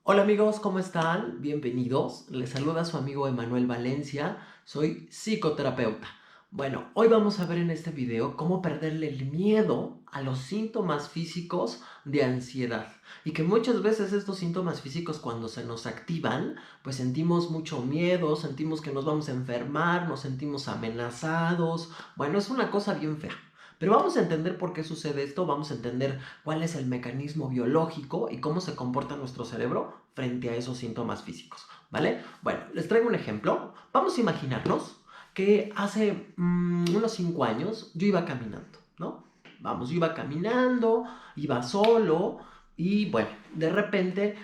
Hola amigos, ¿cómo están? Bienvenidos. Les saluda su amigo Emanuel Valencia. Soy psicoterapeuta. Bueno, hoy vamos a ver en este video cómo perderle el miedo a los síntomas físicos de ansiedad. Y que muchas veces estos síntomas físicos cuando se nos activan, pues sentimos mucho miedo, sentimos que nos vamos a enfermar, nos sentimos amenazados. Bueno, es una cosa bien fea. Pero vamos a entender por qué sucede esto, vamos a entender cuál es el mecanismo biológico y cómo se comporta nuestro cerebro frente a esos síntomas físicos, ¿vale? Bueno, les traigo un ejemplo. Vamos a imaginarnos que hace unos 5 años yo iba caminando, ¿no? Vamos, yo iba caminando, iba solo y bueno, de repente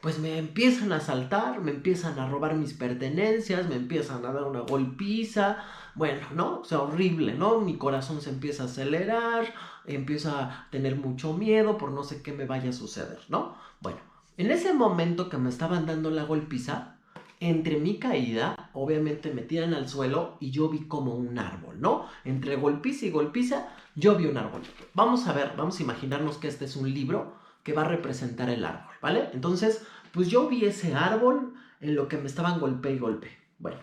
pues me empiezan a asaltar, me empiezan a robar mis pertenencias, me empiezan a dar una golpiza, bueno, ¿no? O sea, horrible, ¿no? Mi corazón se empieza a acelerar, empiezo a tener mucho miedo por no sé qué me vaya a suceder, ¿no? Bueno, en ese momento que me estaban dando la golpiza, entre mi caída, obviamente me tiran al suelo y yo vi como un árbol, ¿no? Entre golpiza y golpiza, yo vi un árbol. Vamos a ver, vamos a imaginarnos que este es un libro que va a representar el árbol, ¿vale? Entonces, pues yo vi ese árbol en lo que me estaban golpe y golpe. Bueno,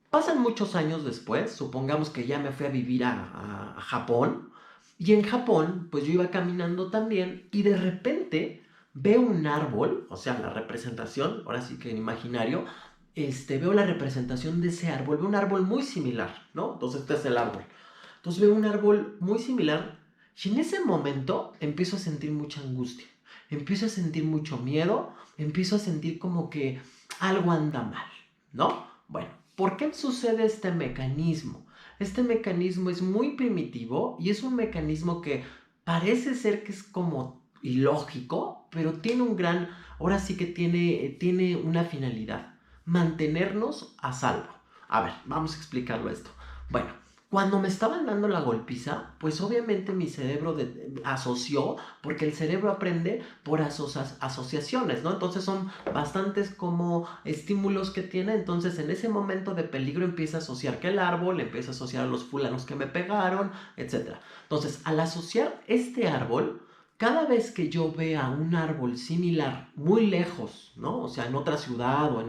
pasan muchos años después, supongamos que ya me fui a vivir a Japón, y en Japón, pues yo iba caminando también, y de repente veo un árbol, o sea, la representación, ahora sí que en imaginario, veo la representación de ese árbol, veo un árbol muy similar, ¿no? Entonces este es el árbol. Entonces veo un árbol muy similar, y en ese momento empiezo a sentir mucha angustia, empiezo a sentir mucho miedo, empiezo a sentir como que algo anda mal, ¿no? Bueno, ¿por qué sucede este mecanismo? Este mecanismo es muy primitivo y es un mecanismo que parece ser que es como ilógico, pero tiene un gran, ahora sí que tiene una finalidad, mantenernos a salvo. A ver, vamos a explicarlo esto. Bueno, cuando me estaban dando la golpiza, pues obviamente mi cerebro asoció, porque el cerebro aprende por asociaciones, ¿no? Entonces son bastantes como estímulos que tiene, entonces en ese momento de peligro empieza a asociar que el árbol, empieza a asociar a los fulanos que me pegaron, etcétera. Entonces, al asociar este árbol, cada vez que yo vea un árbol similar muy lejos, ¿no? O sea, en otra ciudad o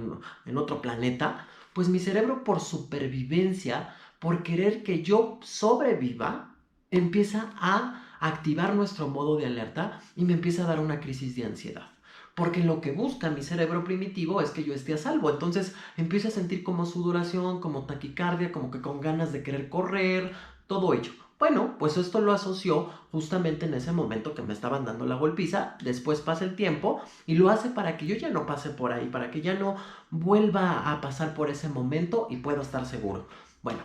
en otro planeta, pues mi cerebro por supervivencia, por querer que yo sobreviva, empieza a activar nuestro modo de alerta y me empieza a dar una crisis de ansiedad. Porque lo que busca mi cerebro primitivo es que yo esté a salvo. Entonces empiezo a sentir como sudoración, como taquicardia, como que con ganas de querer correr, todo ello. Bueno, pues esto lo asoció justamente en ese momento que me estaban dando la golpiza. Después pasa el tiempo y lo hace para que yo ya no pase por ahí, para que ya no vuelva a pasar por ese momento y pueda estar seguro. Bueno,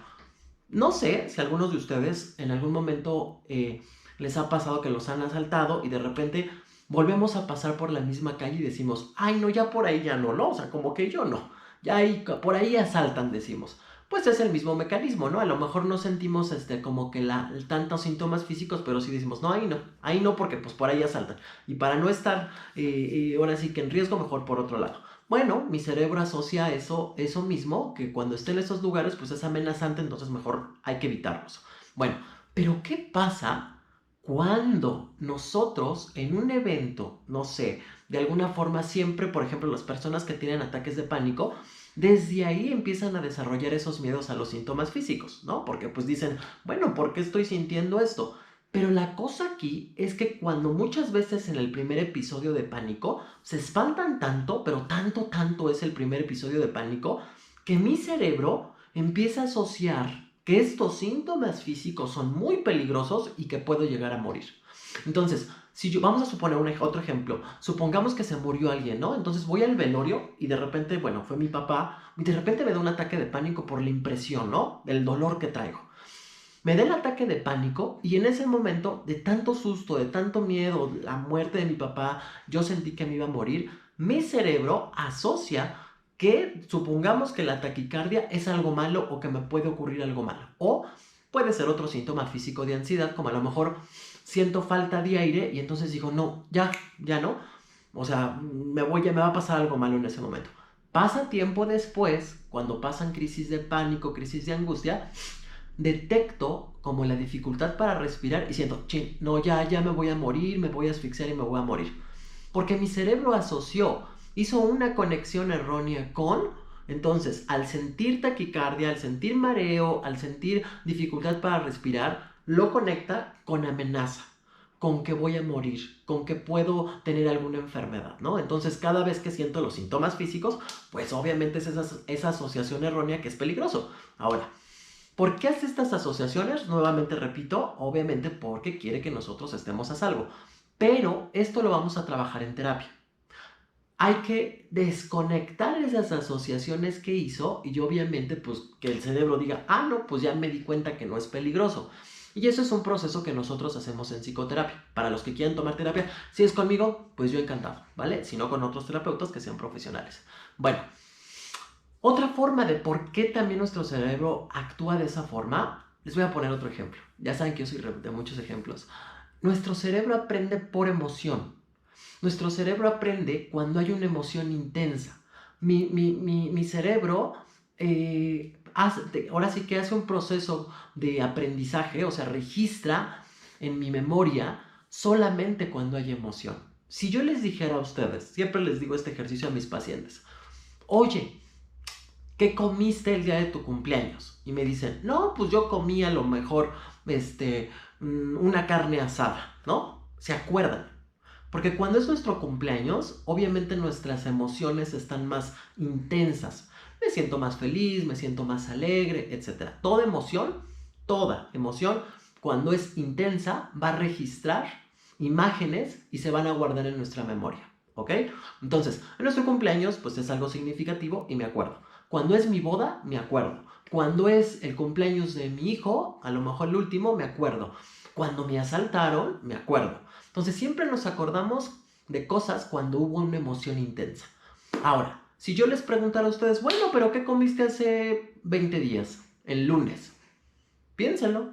no sé si a algunos de ustedes en algún momento les ha pasado que los han asaltado y de repente volvemos a pasar por la misma calle y decimos, ay no, ya por ahí ya no, ¿no? O sea, como que yo no, ya ahí, por ahí asaltan, decimos. Pues es el mismo mecanismo, ¿no? A lo mejor no sentimos como que tantos síntomas físicos, pero sí decimos, no, ahí no porque pues por ahí asaltan. Y para no estar ahora sí que en riesgo, mejor por otro lado. Bueno, mi cerebro asocia eso mismo, que cuando esté en esos lugares, pues es amenazante, entonces mejor hay que evitarlos. Bueno, pero ¿qué pasa cuando nosotros en un evento, no sé, de alguna forma siempre, por ejemplo, las personas que tienen ataques de pánico, desde ahí empiezan a desarrollar esos miedos a los síntomas físicos, ¿no? Porque pues dicen, bueno, ¿por qué estoy sintiendo esto? Pero la cosa aquí es que cuando muchas veces en el primer episodio de pánico se espantan tanto, pero tanto es el primer episodio de pánico, que mi cerebro empieza a asociar que estos síntomas físicos son muy peligrosos y que puedo llegar a morir. Entonces, si yo, vamos a suponer otro ejemplo, supongamos que se murió alguien, ¿no? Entonces voy al velorio y de repente, bueno, fue mi papá, y de repente me da un ataque de pánico por la impresión, ¿no? Del dolor que traigo. Me da el ataque de pánico y en ese momento, de tanto susto, de tanto miedo, la muerte de mi papá, yo sentí que me iba a morir, mi cerebro asocia que supongamos que la taquicardia es algo malo o que me puede ocurrir algo malo. O puede ser otro síntoma físico de ansiedad, como a lo mejor siento falta de aire y entonces digo, no, ya no. O sea, me va a pasar algo malo en ese momento. Pasa tiempo después, cuando pasan crisis de pánico, crisis de angustia, detecto como la dificultad para respirar y siento, no, ya me voy a morir, me voy a asfixiar y me voy a morir. Porque mi cerebro asoció hizo una conexión errónea con, entonces, al sentir taquicardia, al sentir mareo, al sentir dificultad para respirar, lo conecta con amenaza, con que voy a morir, con que puedo tener alguna enfermedad, ¿no? Entonces, cada vez que siento los síntomas físicos, pues obviamente es esa asociación errónea que es peligroso. Ahora, ¿por qué hace estas asociaciones? Nuevamente repito, obviamente porque quiere que nosotros estemos a salvo. Pero esto lo vamos a trabajar en terapia. Hay que desconectar esas asociaciones que hizo y obviamente pues que el cerebro diga, ah, no, pues ya me di cuenta que no es peligroso. Y eso es un proceso que nosotros hacemos en psicoterapia. Para los que quieran tomar terapia, si es conmigo, pues yo encantado, ¿vale? Si no, con otros terapeutas que sean profesionales. Bueno, otra forma de por qué también nuestro cerebro actúa de esa forma, les voy a poner otro ejemplo. Ya saben que yo soy de muchos ejemplos. Nuestro cerebro aprende por emoción. Nuestro cerebro aprende cuando hay una emoción intensa. Mi cerebro ahora sí que hace un proceso de aprendizaje, o sea, registra en mi memoria solamente cuando hay emoción. Si yo les dijera a ustedes, siempre les digo este ejercicio a mis pacientes, oye, ¿qué comiste el día de tu cumpleaños? Y me dicen, no, pues yo comí a lo mejor una carne asada, ¿no? Se acuerdan. Porque cuando es nuestro cumpleaños, obviamente nuestras emociones están más intensas. Me siento más feliz, me siento más alegre, etc. Toda emoción, cuando es intensa, va a registrar imágenes y se van a guardar en nuestra memoria. ¿Ok? Entonces, en nuestro cumpleaños, pues es algo significativo y me acuerdo. Cuando es mi boda, me acuerdo. Cuando es el cumpleaños de mi hijo, a lo mejor el último, me acuerdo. Cuando me asaltaron, me acuerdo. Entonces siempre nos acordamos de cosas cuando hubo una emoción intensa. Ahora, si yo les preguntara a ustedes, bueno, pero ¿qué comiste hace 20 días? El lunes. Piénsenlo.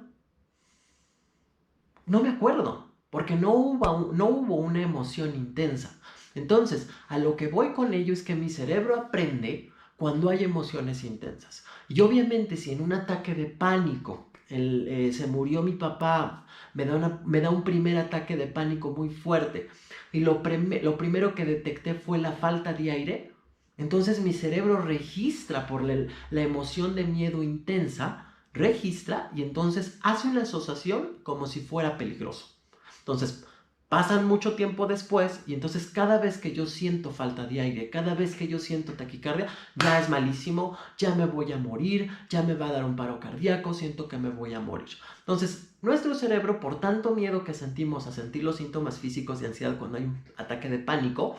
No me acuerdo, porque no hubo una emoción intensa. Entonces, a lo que voy con ello es que mi cerebro aprende cuando hay emociones intensas. Y obviamente si en un ataque de pánico se murió mi papá, me da un primer ataque de pánico muy fuerte y lo primero que detecté fue la falta de aire, entonces mi cerebro registra por la emoción de miedo intensa, registra y entonces hace una asociación como si fuera peligroso. Entonces, pasan mucho tiempo después y entonces cada vez que yo siento falta de aire, cada vez que yo siento taquicardia, ya es malísimo, ya me voy a morir, ya me va a dar un paro cardíaco, siento que me voy a morir. Entonces, nuestro cerebro, por tanto miedo que sentimos a sentir los síntomas físicos de ansiedad cuando hay un ataque de pánico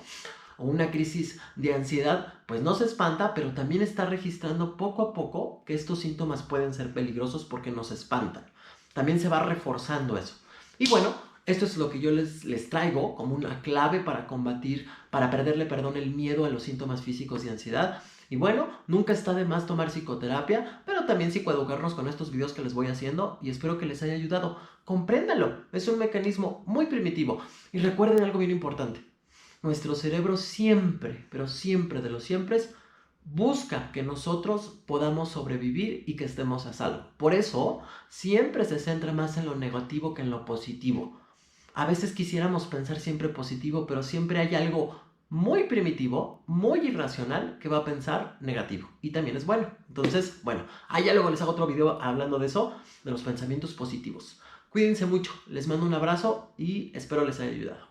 o una crisis de ansiedad, pues no se espanta, pero también está registrando poco a poco que estos síntomas pueden ser peligrosos porque nos espantan. También se va reforzando eso. Y bueno, esto es lo que yo les traigo como una clave para combatir, para perderle, el miedo a los síntomas físicos de ansiedad. Y bueno, nunca está de más tomar psicoterapia, pero también psicoeducarnos con estos videos que les voy haciendo y espero que les haya ayudado. Compréndanlo, es un mecanismo muy primitivo. Y recuerden algo bien importante. Nuestro cerebro siempre, pero siempre de los siempre, busca que nosotros podamos sobrevivir y que estemos a salvo. Por eso, siempre se centra más en lo negativo que en lo positivo. A veces quisiéramos pensar siempre positivo, pero siempre hay algo muy primitivo, muy irracional, que va a pensar negativo. Y también es bueno. Entonces, bueno, allá luego les hago otro video hablando de eso, de los pensamientos positivos. Cuídense mucho, les mando un abrazo y espero les haya ayudado.